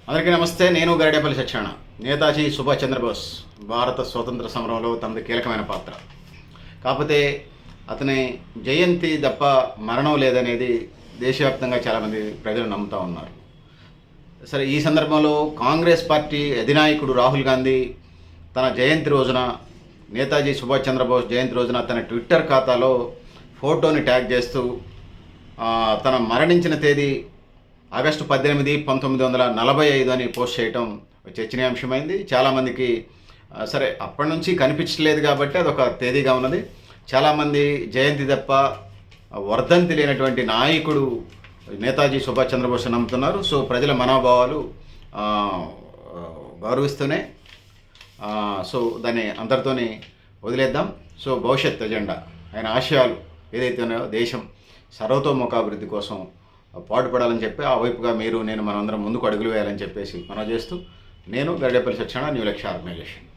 అందరికీ నమస్తే. నేను గరిడేపల్లి సత్యనారాయణ. నేతాజీ సుభాష్ చంద్రబోస్ భారత స్వాతంత్ర సమరంలో తనది కీలకమైన పాత్ర. కాకపోతే అతని జయంతి తప్ప మరణం లేదనేది దేశవ్యాప్తంగా చాలామంది ప్రజలు నమ్ముతూ ఉన్నారు. సరే, ఈ సందర్భంలో కాంగ్రెస్ పార్టీ అధినాయకుడు రాహుల్ గాంధీ తన జయంతి రోజున, నేతాజీ సుభాష్ చంద్రబోస్ జయంతి రోజున తన ట్విట్టర్ ఖాతాలో ఫోటోని ట్యాగ్ చేస్తూ తన మరణించిన తేదీ ఆగస్టు 18, 1945 అని పోస్ట్ చేయటం చర్చనీయాంశమైంది. చాలామందికి సరే అప్పటి నుంచి కనిపించలేదు కాబట్టి అదొక తేదీగా ఉన్నది. చాలామంది జయంతి తప్ప వర్ధంతి లేనటువంటి నాయకుడు నేతాజీ సుభాష్ చంద్రబోస్ నమ్ముతున్నారు. సో ప్రజల మనోభావాలు గౌరవిస్తూనే సో దాన్ని అందరితోని వదిలేద్దాం. సో భవిష్యత్ ఎజెండా, ఆయన ఆశయాలు ఏదైతే ఉన్నాయో దేశం సర్వతోముఖాభివృద్ధి కోసం పాటుపడాలని చెప్పి ఆ వైపుగా మీరు నేను మనందరం ముందుకు అడుగులు వేయాలని చెప్పేసి మనం చేస్తూ, నేను గరిడేపల్లి సత్యనారాయణ, న్యూ లక్ష్య ఆర్గనైజేషన్.